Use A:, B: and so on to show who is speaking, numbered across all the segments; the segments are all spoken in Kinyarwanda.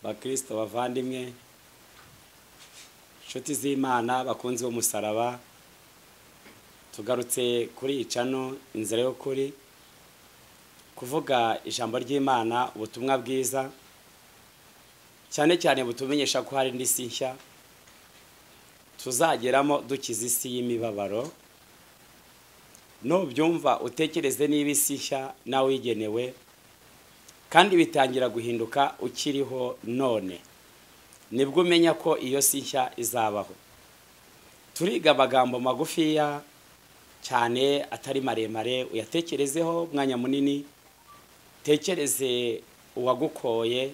A: bakristo bavandimwe, inshuti z'Imana, bakunzi b'umusaraba, tugarutse kuri icano inzira yo kuri kuvuga ijambo ry'Imana, ubutumwa bwiza, cyane cyane butumenyesha ko hari indi si nshya tuzageramo dukiza isi y'imibabaro. Nubyumva utekereze niba isi nshya nawe wigenewe, kandi bitangira guhinduka ukiriho none, nibwo umenya ko iyo si nshya izabaho. Turiga amagambo magufiya cyane atari maremare, uyatekerezeho umwanya munini, tekereze uwagukoye,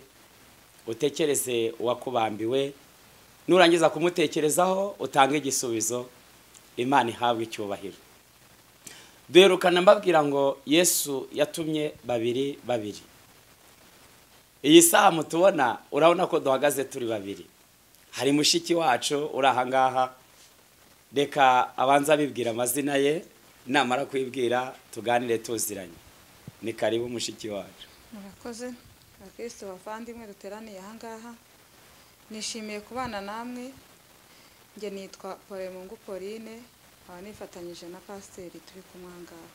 A: utekereze uwakubambiwe, nurangiza kumutekerezaho utange igisubizo, Imana ihabwe icyubahiro. Duherukana mbabwira ngo Yesu yatumye babiri. Iyi saha mutubona urabona ko duhagaze turi babiri. Hari mushiki wacu uri aha ngaha, reka abanza bibwira amazina ye, namara kwibwira tuganire tuziranye. Ni karibu mushiki wacu.
B: Murakoze bakristo bavandimwe duteraniye aha ngaha, nishimiye kubana namwe. Nge nitwa Polemungu Poline, nifatanyije na pasiteri turi kumwangaho.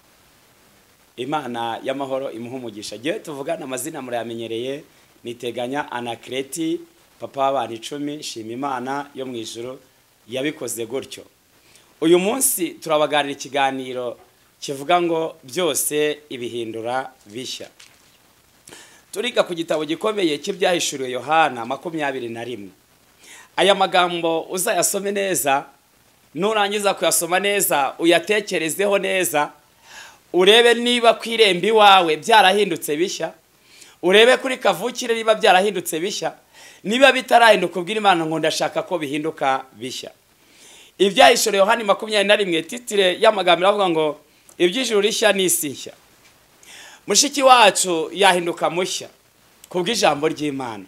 A: Imana y'amahoro imuha umugisha. Gihe tuvugana amazina murayamenyereye, ni TEGANYA Anaclette, papa w'abana 10, shima Imana yo mu ijuru yabikoze gutyo. Uyu munsi turabaganira ikiganiro kivuga ngo byose ibihindura bishya. Turiga ku gitabo gikomeye cy'ibyahishuriwe Yohana 21. Aya magambo uzayasome neza, nurangiza kuyasoma neza uyatekerezeho neza, urebe niba kwiremba iwawe byarahindutse bishya, urebe kuri kavukire niba byarahindutse bishya, niba bitarahinduka ubwira Imana ngo ndashaka ko bihinduka bishya. Ibyahishuriwe Yohana 21, titire y'amagambo iravuga ngo iby'ijuru rishya n'isi nshya. Mushiki wacu yahinduka mushya kubw'ijambo ry'Imana,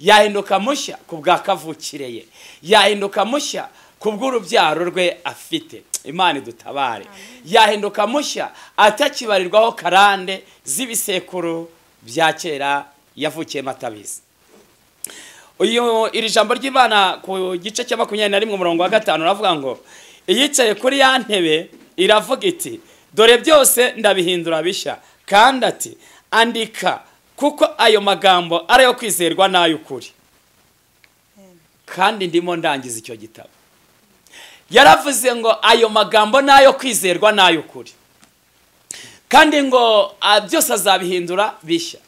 A: yahinduka mushya kubwa kavukire ye, yahinduka mushya kubw'urubyaro rwe afite. Imana idutabare. Yahinduka mushya atakibarirwaho karande z'ibisekuru bya kera yavukiye matabizi. Iri jambo ry'Imana ku gice cya 21 umurongo wa 5 uravuga ngo iyicaye kuri ya ntebe iravuga iti dore byose ndabihindura bishya, kandi ati andika kuko ayo magambo ari yo kwizerwa n'ay'ukuri. Kandi ndimo ndangiza icyo gitabo. Yaravuze ngo ayo magambo nayo kwizerwa n'ay'ukuri, kandi ngo byose azabihindura bishya.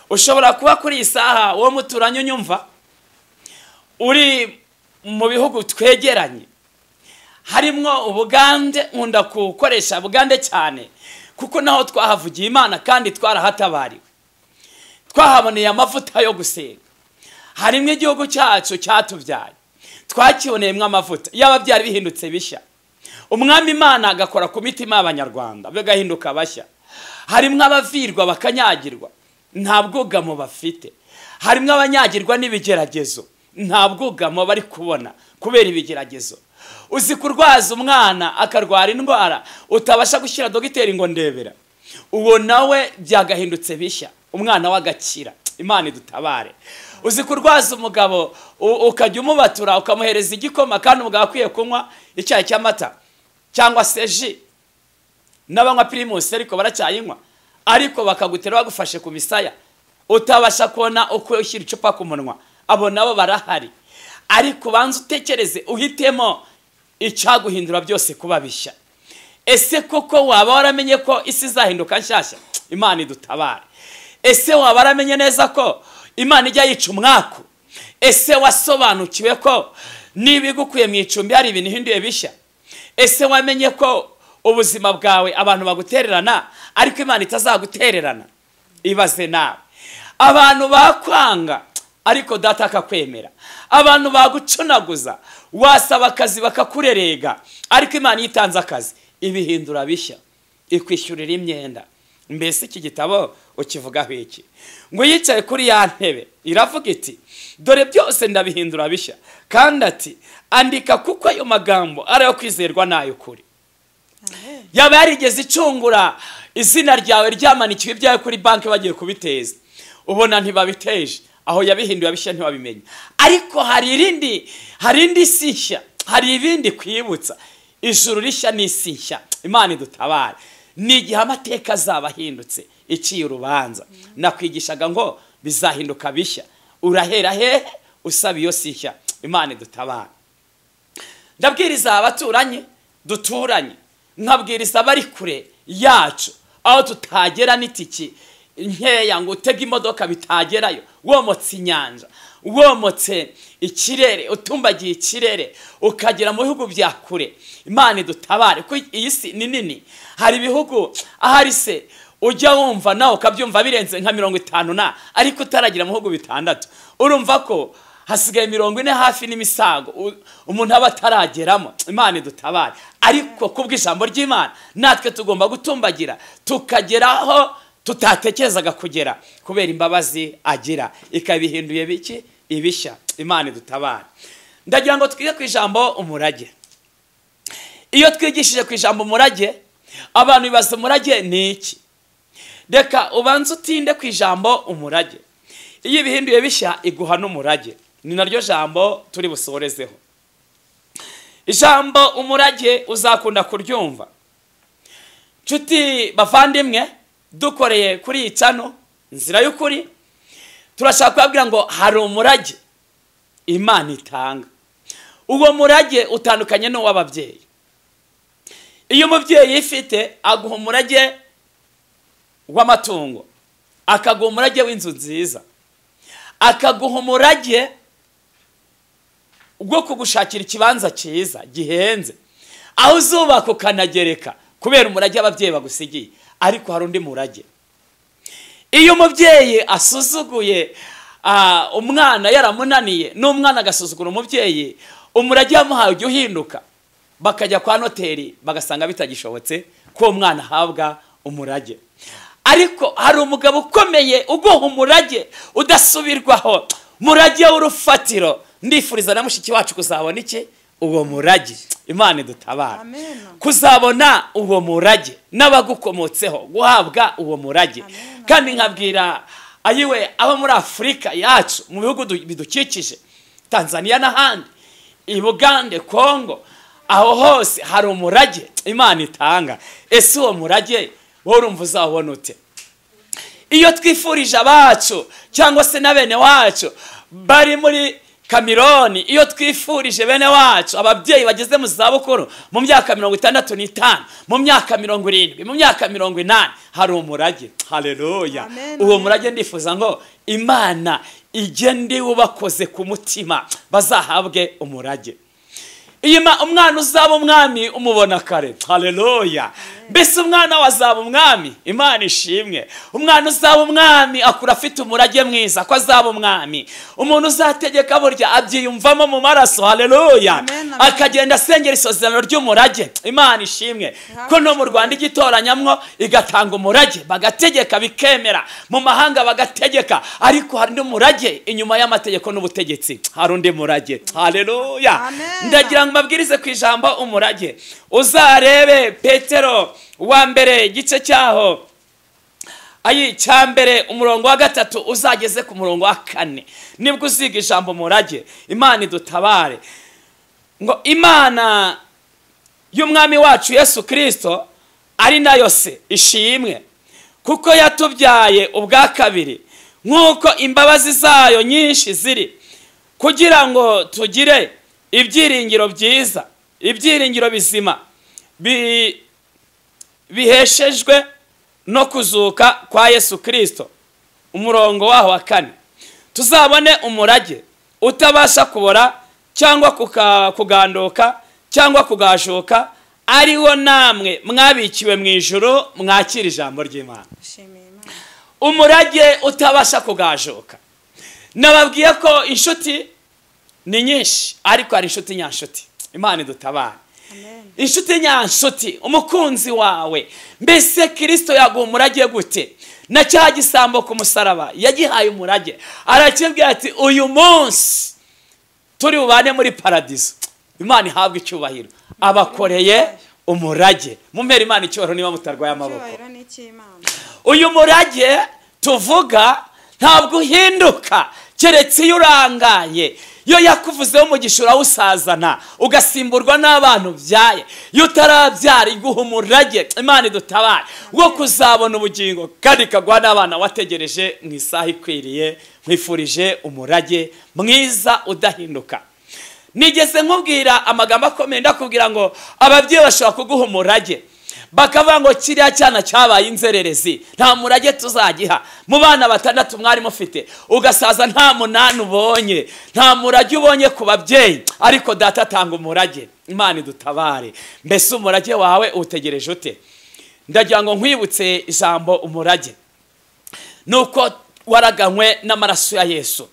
A: Ushobora kuba kuri isaha wo muturanye unyumva uri mu bihugu twegeranye, harimo Ubugande, nkunda gukoresha Bugande cyane kuko naho twahavugiye Imana kandi twarahatabariwe, twahaboneye amavuta yo gusenga. Harimo igihugu cyacu cyatubyaye, twakiboneyemo amavuta. Yaba byari bihindutse bishya, umwami Imana agakora ku mitima y'Abanyarwanda bigahinduka bashya. Harimo abavirwa bakanyagirwa, nta bwugamo bafite. Harimo abanyagirwa n'ibigeragezo, nta bwugamo bari kubona kubera ibigeragezo. Uzi kurwaza umwana akarwara indwara utabasha gushyira dogiteri ngo ndebera, uwo nawe byagahindutse bishya, umwana w'agakira. Imana idutabare. Uzi kurwaza umugabo ukajya umubatura ukamuhereza igikoma, kandi umugabo akwiye kunywa icyayi cy'amata cyangwa se ji, n'abanywa primus ariko baracyayinywa, ariko bakagutera bagufashe ku misaya utabasha kubona uko ushyira icupa ku munwa. Abo nabo barahari, ariko banza utekereze uhitemo icyaguhindura byose kuba bishya. Ese koko waba waramenye ko isi izahinduka nshyashya? Imana idutabare. Ese waba waramenye neza ko Imana ijya yica umwaku? Ese wasobanukiwe ko niba igukuye mu icumbi hari ibintu hinduye bishya? Ese wamenye ko ubuzima bwawe abantu bagutererana ariko Imana itazagutererana? Ibaze nawe. Abantu bakwanga ariko data akakwemera. Abantu bagucunaguza, wasaba akazi bakakurerega ariko Imana yitanze akazi ibihindura bishya, ikwishyurira imyenda. Mbese iki gitabo ukivugaho iki? Ngo yicaye kuri ya ntebe iravuga iti dore byose ndabihindura bishya, kandi ati andika kuko ayo magambo ari yo kwizerwa n'ay'ukuri. Yaba yarigeze icungura izina ryawe ryamanikiwe ibyawe kuri banki bagiye kubiteza, ubona ntibabiteje, aho yabihinduye abishya ntiwabimenya. Ariko hari indi si nshya, hari ibindi kwibutsa. Ijuru rishya n'isi nshya, Imana idutabare. Ni igihe amateka azaba ahindutse iciye urubanza. Nakwigishaga ngo bizahinduka bishya. Urahera hehe usaba iyo si nshya, Imana idutabare. Ndabwiriza abaturanyi duturanye, nkabwiriza abari kure yacu aho tutagera n'itiki nkeya ngo utege imodoka bitagerayo, womotse inyanja, womotse ikirere, utumbagiye ikirere ukagera mu bihugu bya kure. Imana idutabare ko iyi si ni nini. Hari ibihugu ahari se ujya wumva nawe ukabyumva birenze nka 50 ariko utaragira mu bihugu 6. Urumva ko hasigaye 40 hafi n'imisago umuntu aba atarageramo. Imana idutabare. Ariko kubw'ijambo ry'Imana natwe tugomba gutumbagira tukageraho tutatekerezaga kugera, kubera imbabazi agira ikabihinduye biki ibishya. Imana idutabare. Ndagira ngo twige ku ijambo umurage. Iyo twigishije ku ijambo umurage, abantu bibaza umurage ni iki. Reka ubanze utinde ku ijambo umurage. Iyo ibihinduye bishya iguha n'umurage. Ni naryo jambo turi busorezeho. Ijambo umurage uzakunda kuryumva. Nshuti bavandimwe, dukoreye kuri icano inzira y'ukuri, turashaka kubabwira ngo hari umurage Imana itanga. Uwo murage utandukanye n'uw'ababyeyi. Iyo umubyeyi ifite aguha umurage w'amatungo, akaguha umurage w'inzu nziza, akaguha umurage ubwo kugushakira ikibanza cyiza gihenze aho uzubaka ukanagereka kubera umurage ababyeyi bagusigiye. Ariko hari undi murage. Iyo umubyeyi asuzuguye umwana yaramunaniye, n'umwana agasuzugura umubyeyi, umurage yamuhaye ujya uhinduka. Bakajya kwa noteri bagasanga bitagishobotse ko umwana ahabwa umurage. Ariko hari umugabo ukomeye uguha umurage udasubirwaho, murage w'urufatiro. Ndifuriza na mushiki wacu kuzabona iki uwo murage. Imana idutabara kuzabona uwo murage n'abagukomotseho guhabwa uwo murage. Kandi nkabwira ayiwe abo muri Afurika yacu, mu bihugu bidukikije, Tanzania n'ahandi, i Bugande, Kongo, aho hose hari umurage Imana itanga. Ese uwo murage wowe urumva uzawubona ute? Iyo twifurije abacu cyangwa se na bene wacu bari muri Kamironi, iyo twifurije bene wacu ababyeyi bageze mu zabukuru, mu myaka 65, mu myaka 70, mu myaka 80, hari umurage. Haleluya. Uwo murage ndifuza ngo Imana igende ubakoze ku mutima bazahabwe umurage. Umwana uzaba umwami umubona kare. Haleluya. Mbese umwana wazaba umwami, Imana ishimwe. Umwana uzaba umwami akura afite umurage mwiza ko azaba umwami. Umuntu uzategeka burya abyiyumvamo mu maraso. Haleluya. Akagenda asengera isezerano ry'umurage. Imana ishimwe ko no mu Rwanda igitoranyamwo igatanga umurage, bagategeka bikemera, mu mahanga bagategeka. Ariko hari undi murage inyuma y'amategeko n'ubutegetsi, hari undi murage. Haleluya. Ndagira mbabwirize ku ijambo umurage. Uzarebe Petero wa mbere igice cyaho cya mbere umurongo wa 3 uzageze ku murongo wa 4, nibwo uziga ijambo umurage. Imana idutabare. Ngo Imana y'umwami wacu Yesu Kristo ari nayo se ishimwe, kuko yatubyaye ubwa kabiri nk'uko imbabazi zayo nyinshi ziri, kugira ngo tugire ibyiringiro byiza, ibyiringiro bizima biheshejwe no kuzuka kwa Yesu Kristo. Umurongo waho wa 4, tuzabone umurage utabasha kubora cyangwa kugandoka cyangwa kugashoka, ariwo namwe mwabikiwe mu ijuru mwakira ijambo ry'Imana. Umurage utabasha kugashoka. Nababwiye ko inshuti ni nyinshi, ariko hari inshuti nyanshuti. Imana idutabara. Inshuti nyanshuti, umukunzi wawe. Mbese Kristo yaguha umurage gute? Na cya gisambo ku musaraba yagihaye umurage. Arakibwira ati uyu munsi turi bubane muri paradiso. Imana ihabwa icyubahiro. Abakoreye umurage. Mumpera Imana icyubahiro niba mutarwaye amaboko. Uyu murage tuvuga ntabwo uhinduka keretse iyo urangaye, iyo yakuvuzeho umugisha urawusazana ugasimburwa n'abantu byaye, iyo utarabyara iguha umurage, Imana idutabare, wo kuzabona ubugingo kandi ikaguha n'abana wategereje mu isaha ikwiriye. Nkwifurije umurage mwiza udahinduka. Nigeze nkubwira amagambo akomeye ndakubwira ngo ababyeyi bashobora kuguha umurage bakavuga ngo kiriya cyana cyabaye inzererezi, nta murage tuzagiha. Mu bana 6 mwari mufite, ugasaza nta munani ubonye, nta murage ubonye ku babyeyi, ariko data atanga umurage. Imana idutabare. Mbese umurage wawe utegereje ute? Ndagira ngo nkwibutse ijambo umurage. Nuko waraganywe n'amaraso ya Yesu,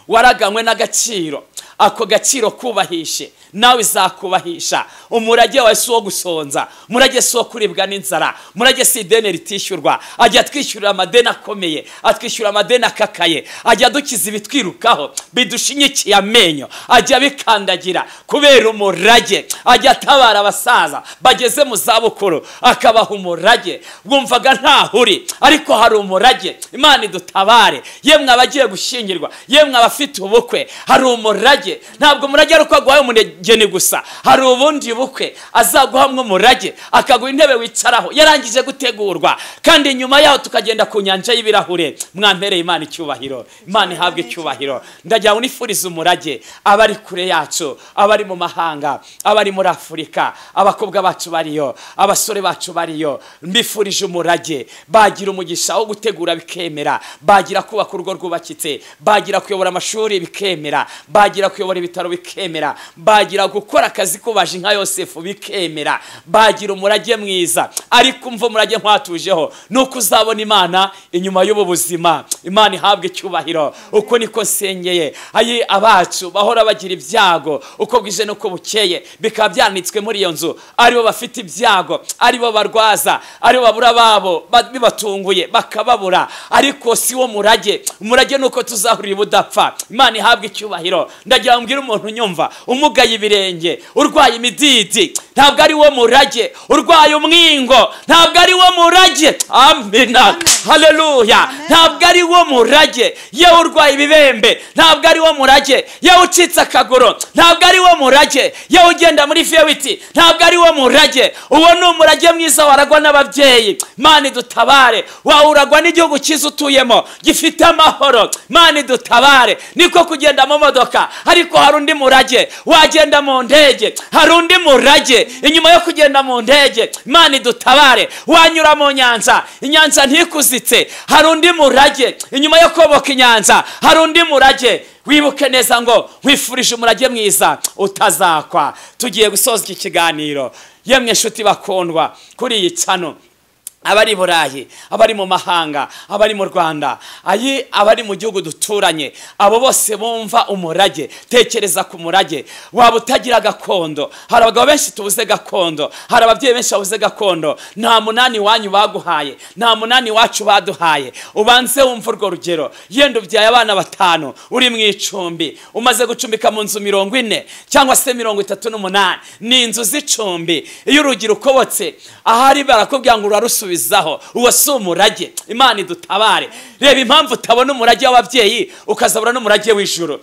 A: waraganywe n'agaciro, ako gaciro kubahishe nawe izakubahisha. Umurage wawe si wo gusonza, umurage si wo kuribwa n'inzara, umurage si ideni ritishyurwa. Ajya atwishyurira amadeni akomeye, atwishyura amadeni akakaye, ajya adukiza ibitwirukaho bidushinyikiye amenyo, ajya bikandagira kubera umurage, ajya atabara abasaza bageze mu zabukuru akabaha umurage. Wumvaga ntaho uri ariko hari umurage. Imana idutabare. Yemwe abagiye gushyingirwa, yemwe abafite ubukwe, hari umurage. Ntabwo umurage ari uko aguhaye umugeni gusa, hari ubundi bukwe azaguhamwe umurage, akaguha intebe wicaraho yarangije gutegurwa, kandi nyuma yaho tukagenda ku nyanja y'ibirahure. Mwampereye Imana icyubahiro, Imana ihabwe icyubahiro. Ndagira ngo nifurize umurage abari kure yacu, abari mu mahanga, abari muri Afurika, abakobwa bacu bariyo, abasore bacu bariyo. Mbifurije umurage, bagira umugisha wo gutegura bikemera, bagira kubaka urugo rwubakitse, bagira kuyobora amashuri bikemera, bagira kuyobora ibitaro bikemera, bagira gukora akazi kubaje nka Yosefu bikemera, bagira umurage mwiza. Ariko umva umurage nkwatujeho nuko uzabona Imana inyuma y'ubu buzima. Imana ihabwe icyubahiro. Uko niko nsengeye ayi abacu bahora bagira ibyago uko bwije nuko bukeye, bikaba byanditswe muri iyo nzu, aribo bafite ibyago, aribo barwaza, aribo babura babo bibatunguye bakababura, ariko si wo murage. Umurage nuko tuzahurira ubudapfa. Imana ihabwe icyubahiro. Ndagira mbwira umuntu nyumva, umugaye ibirenge, urwaye imididi, ntabwo ari wo murage. Urwaye umwingo, ntabwo ari wo murage. Amina, haleluya. Ntabwo ari wo murage. Yewe urwaye ibibembe, ntabwo ari wo murage. Yewe ucitse akaguru, ntabwo ari wo murage. Yewe ugenda muri fewiti, ntabwo ari wo murage. Uwo ni umurage mwiza waragwa n'ababyeyi. Imana idutabare. Wawuragwa n'igihugu cyiza utuyemo gifite amahoro. Imana idutabare. Niko kugenda mu modoka, ariko hari undi murage. Wagenda mu ndege, hari undi murage. Inyuma yo kugenda mu ndege, Imana idutabare. Wanyura mu nyanja, inyanja ntikuzitse, hari undi murage. Inyuma yo koboka inyanja, hari undi murage. Wibuke neza ngo nkwifurije umurage mwiza utazakwa. Tugiye gusoza iki kiganiro. Yemwe nshuti bakundwa kuri iyi cano, abari Burayi, abari mu mahanga, abari mu Rwanda, abari mu gihugu duturanye, abo bose bumva umurage, tekereza ku murage. Waba utagira gakondo, hari abagabo benshi tubuze gakondo, hari ababyeyi benshi babuze gakondo. Nta munani wanyu baguhaye, nta munani wacu baduhaye. Ubanze wumva urwo rugero. Yenda ubyaye abana 5, uri mu icumbi, umaze gucumbika mu nzu 40 cyangwa se 38, ni inzu z'icumbi. Iyo urugira ukobotse, ahari barakubwira ngo urarusubiza bizaho, uwo si umurage. Imana idutabare. Reba impamvu utabona umurage w'ababyeyi ukazabura n'umurage w'ijuru.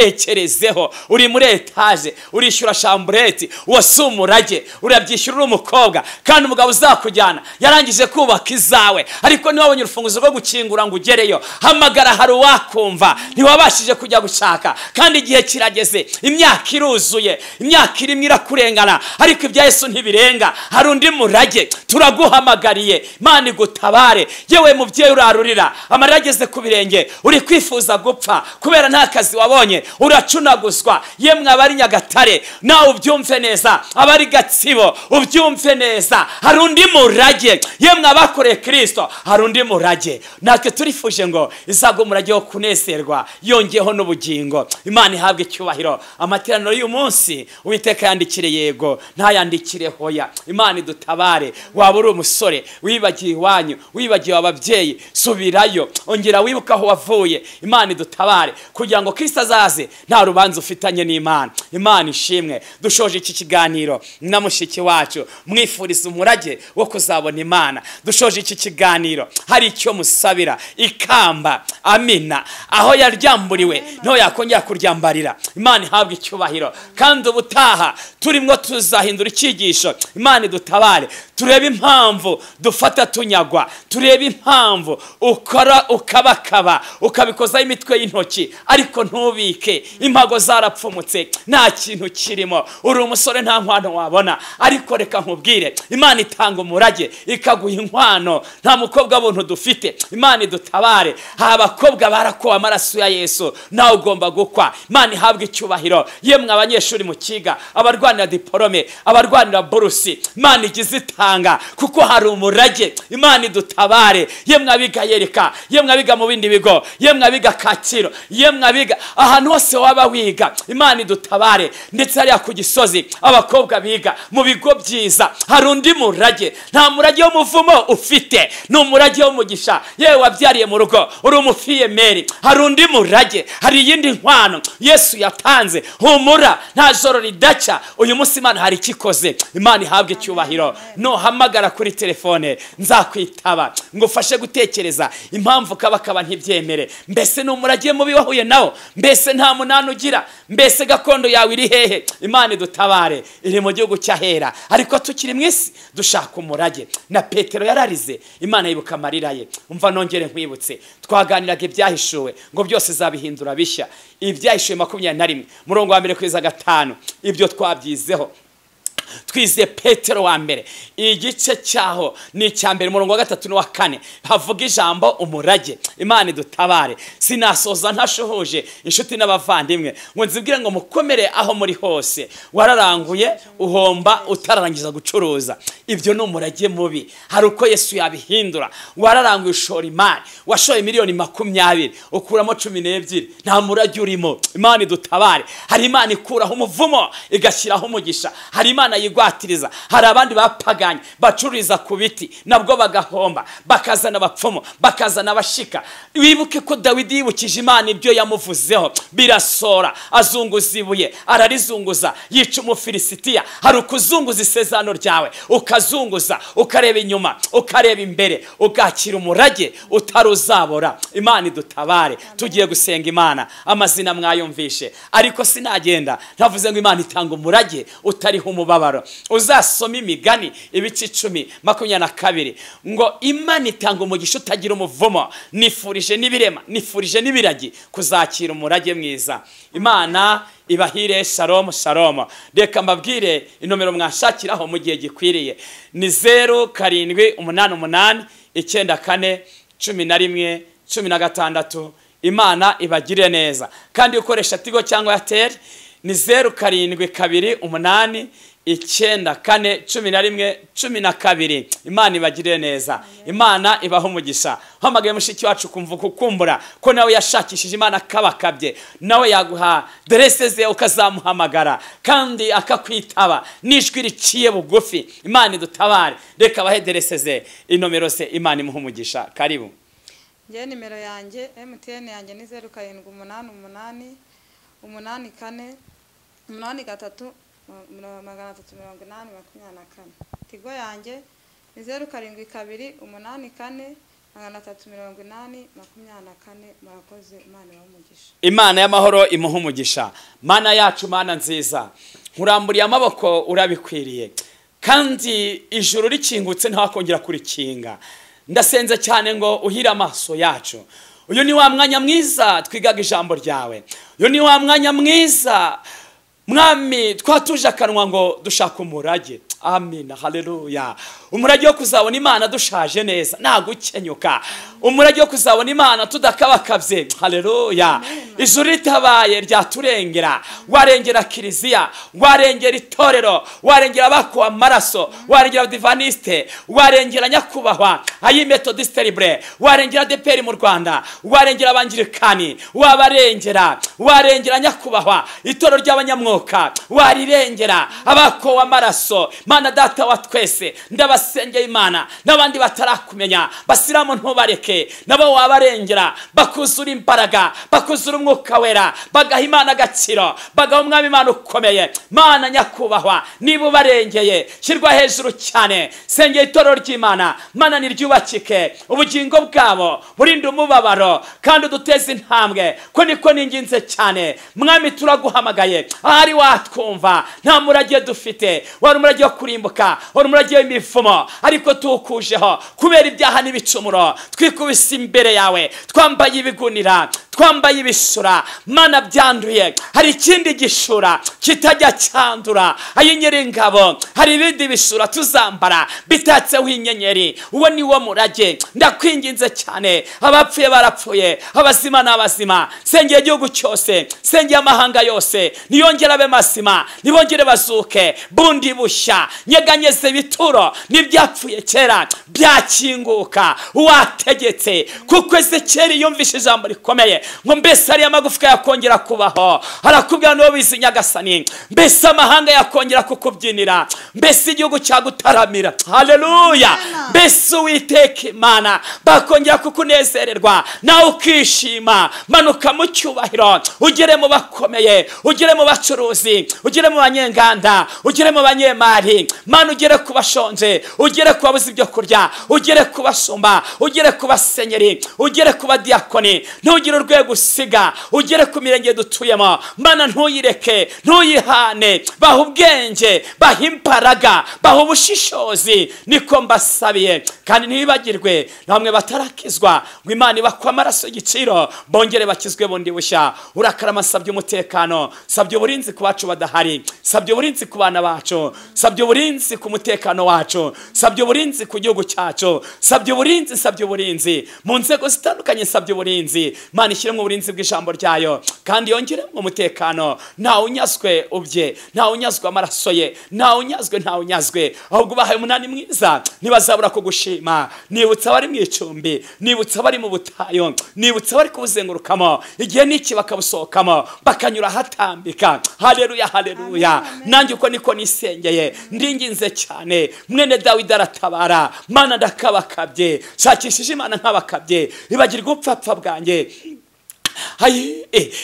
A: Bitekerezeho. Uri muri etaje, urishyura shambureti, uwo si umurage. Urabyishyura uri umukobwa, kandi umugabo uzakujyana yarangije kubaka izawe, ariko niwe wabonye urufunguzo rwo gukingura ngo ugereyo. Hamagara, hari uwakumva. Ntiwabashije kujya gushaka, kandi igihe kirageze. Imyaka iruzuye, imyaka irimo irakurengana, ariko ibya Yesu ntibirenga. Hari undi murage turaguhamagariye. Imana igutabare. Yewe mubyeyi urarurira, amarira ageze ku birenge, uri kwifuza gupfa kubera nta kazi wabonye, uracunaguzwa. Yemwe abari Nyagatare, nawe ubyumve neza. Abari Gatsibo, ubyumve neza. Hari undi murage. Yemwe abakoreye Kristo, hari undi murage. Natwe turifuje ngo izago umurage wo kunezerwa, yongeyeho n'ubugingo. Imana ihabwe icyubahiro. Amateraniro y'uyu munsi Uwiteka yandikire yego, ntayandikire hoya. Imana idutabare. Waba uri umusore, wibagiwe iwanyu, wibagiwe ababyeyi, subirayo, ongera wibuka aho wavuye. Imana idutabare kugira ngo Kristo azaze nta rubanza ufitanye n'Imana. Imana ishimwe. Dushoje iki kiganiro na mushiki wacu mwifuriza umurage wo kuzabona Imana. Dushoje iki kiganiro hari icyo musabira, ikamba, amina, aho yaryamburiwe niho yakongera kuryambarira. Imana ihabwe icyubahiro. Kandi ubutaha turimo tuzahindura icyigisho. Imana idutabare, turebe impamvu dufata tunyagwa, turebe impamvu ukora ukabakaba ukabikozaho imitwe y'intoki ariko ntubike, impago zarapfumutse, nta kintu kirimo, uri umusore nta nkwano wabona. Ariko reka nkubwire, Imana itanga umurage ikaguha inkwano. Nta mukobwa buntu dufite. Imana idutabare. Abakobwa barakowe amaraso ya Yesu, nawe ugomba gukwa. Imana ihabwe icyubahiro. Yemwe abanyeshuri mu kiga, abarwanira diporome, abarwanira burusi, Imana igize itanga kuko hari umurage. Imana idutabare. Yemwe abiga Yereka, yemwe abiga mu bindi bigo, yemwe abiga Kaciro, yemwe abiga ahantu hose waba wiga, Imana idutabare. Ndetse hariya ku Gisozi abakobwa biga mu bigo byiza, hari undi murage. Nta murage w'umuvumo ufite, ni umurage w'umugisha. Yewe wabyariye mu rugo uri umufiyemeri, hari undi murage, hari iyindi nkwano Yesu yatanze. Humura, nta joro ridaca. Uyu munsi Imana hari ikikoze. Imana ihabwe icyubahiro. Nuhamagara kuri telefone nzakwitaba ngufashe gutekereza impamvu kabakaba ntibyemere. Mbese ni umurage mubi wahuye nawo? Mbese nta munani ugira? Mbese gakondo yawe iri hehe? Imana idutabare. Iri mu gihugu cyahera, ariko tukiri mu isi dushaka umurage. Na Petero yararize, Imana yibuka amarira ye. Umva nongere nkwibutse, twaganiraga ibyahishuwe ngo byose zabihindura bishya. Ibyahishuwe 21 murongo wa 1 kugeza 5, ibyo twabyizeho. Twize Petero wa mbere igice cyaho ni icyambere murongo wa 3 n'uwa 4 havuga ijambo umurage. Imana idutabare. Sinasoza ntashohoje inshuti n'abavandimwe ngo nzibwire ngo mukomere aho muri hose. Wararanguye uhomba utararangiza gucuruza, ibyo ni umurage mubi. Hari uko Yesu yabihindura. Wararanguye ushora imari, washoye miliyoni 20 ukuramo 12, nta murage urimo. Imana idutabare. Hari Imana ikuraho umuvumo igashyiraho umugisha. Hari Imana yigwatiriza. Hari abandi bapaganye bacururiza ku biti nabwo bagahomba, bakazana abapfumo, bakazana abashika. Wibuke ko Dawidi yibukije Imana ibyo yamuvuzeho, birasora, azunguza ibuye, ararizunguza, yica Umufilisitiya. Hari ukuzunguza isezerano ryawe, ukazunguza, ukareba inyuma, ukareba imbere, ugakira umurage utaruzabora. Imana idutabare. Tugiye gusenga Imana. Amazina mwayumvishe, ariko sinagenda ntavuze ngo Imana itanga umurage utariho umubabaro. Uzasoma Imigani ibice 10:22 ngo Imana itanga umugisha utagira umuvumo. Nifurije n'ibirema, nifurije n'ibiragi kuzakira umurage mwiza. Imana ibahire. Shalom shalom. Reka mbabwire inomero mwashakiraho mu gihe gikwiriye ni 0788 94 11 16. Imana ibagire neza. Kandi ukoresha Tigo cyangwa Airtel ni 0728 94 11 12. Imana ibagire neza. Imana ibaho umugisha. Hamagaye mushiki wacu kumva kukumbura ko nawe yashakishije Imana kabakabye, nawe yaguha adresse ze ukazamuhamagara kandi akakwitaba n'ijwi riciye bugufi. Imana idutabare. Reka bahe adresse ze, inomero se. Imana imuha umugisha. Karibu.
B: Nge nimero yanjye MTN yanjye ni 0788 84 83 384. Tigo yanjye ni 0722 84 384. Murakoze. Imana y'umugisha.
A: Imana y'amahoro imuha umugisha. Mana yacu, Mana nziza, nkuramburiye amaboko, urabikwiriye. Kandi ijuru rikingutse ntakongera kurikinga. Ndasenze cyane ngo uhire amaso yacu. Uyu ni wa mwanya mwiza twigaga ijambo ryawe. Uyu ni wa mwanya mwiza Mwami twatuje akanwa ngo dushaka umurage. Amina. Haleluya. Umurage wo kuzabona Imana dushaje neza, nagukenyuka. Umurage wo kuzabona Imana tudakabakabye. Haleluya. Ijuru ritabaye ryaturengera. Warengera kiliziya, warengera itorero, warengera abakwa amaraso, warengera divaniste, warengera nyakubahwa ayi methodiste libre, warengera deperi mu Rwanda, warengera abangirikani, wabarengera, warengera nyakubahwa itorero ry'abanyamwuka ivuka warirengera abakowe amaraso Mana data wa twese ndabasengeye Imana n'abandi batarakumenya basiramu ntubareke nabo wabarengera bakuzura imbaraga bakuzura umwuka wera bagaha Imana agaciro bagaha umwami Imana ukomeye Mana nyakubahwa niba ubarengeye shyirwa hejuru cyane sengeye itorero ry'Imana Mana niryubakike ubugingo bwabo burinde umubabaro kandi uduteze intambwe ko niko ninginze cyane mwami turaguhamagaye ahari watwumva nta murage dufite wari umurage wo kurimbuka wari umurage w'imivumo ariko tuwukujeho kubera ibyaha n'ibicumuro twikubise imbere yawe twambaye ibigunira twambaye ibishura Mana byanduye hari ikindi gishura kitajya cyandura ay'Inyiringabo hari ibindi bishura tuzambara bitatseho inyenyeri uwo ni wo murage ndakwinginze cyane abapfuye barapfuye abazima n'abazima sengeye igihugu cyose sengeye amahanga yose niyongera abe mazima nibongere bazuke bundi bushya nyeganyeze bituro n'ibyapfuye kera byakinguka wategetse kuko Ezekiyeli yumvishe ijambo rikomeye ngo mbese ari amagufwa yakongera kubaho arakubwira n'uwo wize Nyagasani mbese amahanga yakongera kukubyinira mbese igihugu cyagutaramira haleluya mbese Uwiteka Imana bakongera kukunezererwa nawe ukishima manuka mu cyubahiro ugere mu bakomeye ugere mu bacuruzi ugere mu banyenganda ugere mu banyemari Mana ugere ku bashonje ugere ku babuze ibyo kurya ugere ku bashumba ugere ku basenyeri ugere ku badiyakoni ntugire urwego usiga ugere ku mirenge dutuyemo Mana ntuyireke ntuyihane baha ubwenge baha imbaraga baha ubushishozi niko mbasabiye kandi ntibibagirwe namwe batarakizwa ngo Imana ibakwa amaraso y'igiciro bongere bakizwe bundi bushya urakarama sabye umutekano sabye uburinzi ku bacu badahari sabye uburinzi ku bana bacu sabye uburinzi ku mutekano wacu sabye uburinzi ku gihugu cyacu sabye uburinzi mu nzego zitandukanye sabye uburinzi Mana ishyire mu burinzi bw'ijambo ryayo kandi yongere mu mutekano ntawe unyazwe ubye ntawe unyazwe amaraso ye ntawe unyazwe ahubwo bahaye umunani mwiza ntibazabura kugushima nibutsa abari mu icumbi nibutsa abari mu butayo nibutsa abari kubuzengurukamo igihe n'iki bakabusohokamo bakanyura hatambika haleluya haleluya nanjye uko niko nisengeye ndinginze cyane mwene Dawidi aratabara Mana ndakabakabye shakishije Imana nkabakabye ibagirwa upfapfa bwanjye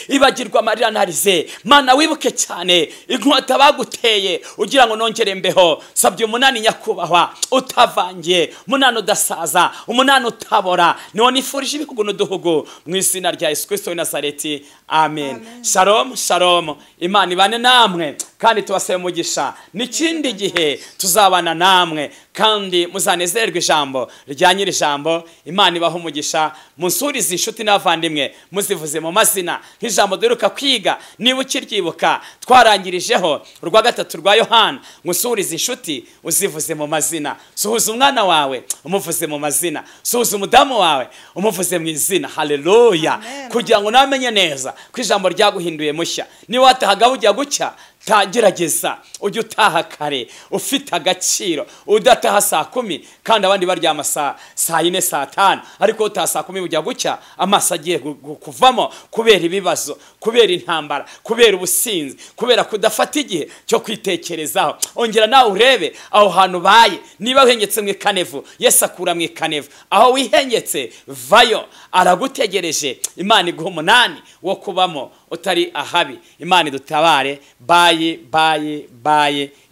A: ibagirwa amarira narize Mana wibuke cyane inkota baguteye ugira ngo nongere mbeho sabye umunani nyakubahwa utavangiye umunani udasaza umunani utabora niwo nifurije ibihugu n'uduhugu mu izina rya Yesu Kristo w'i Nazareti amen shalom shalom Imana ibane namwe kandi tubasabe umugisha n'ikindi gihe tuzabana namwe kandi muzanezerwe ijambo rya nyir'ijambo Imana ibaha umugisha munsurize inshuti n'abavandimwe muzivuze mu mazina nk'ijambo duheruka kwiga niba ukiryibuka twarangirijeho urwa gatatu rwa Yohana musurize inshuti uzivuze mu mazina suhuza umwana wawe umuvuze mu mazina suhuza umudamu wawe umuvuze mu izina haleluya kugira ngo namenye neza ko ijambo ryaguhinduye mushya niba watahaga ujya gucya tagerageza ujye utaha kare ufite agaciro udataha saa 10 kandi abandi baryama saa 4 saa 5 ariko utaha saa 10 ujya gucya amaso agiye kuvamo kubera ibibazo kubera intambara kubera ubusinzi kubera kudafata igihe cyo kwitekerezaho ongera nawe urebe aho hantu baye niba wihengetse mu ikanevu Yesu akura mu ikanevu aho wihengetse vayo aragutegereje Imana iguha umunani wo kubamo utari ahabi Imana idutabare baye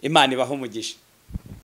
A: Imana ibaha umugisha.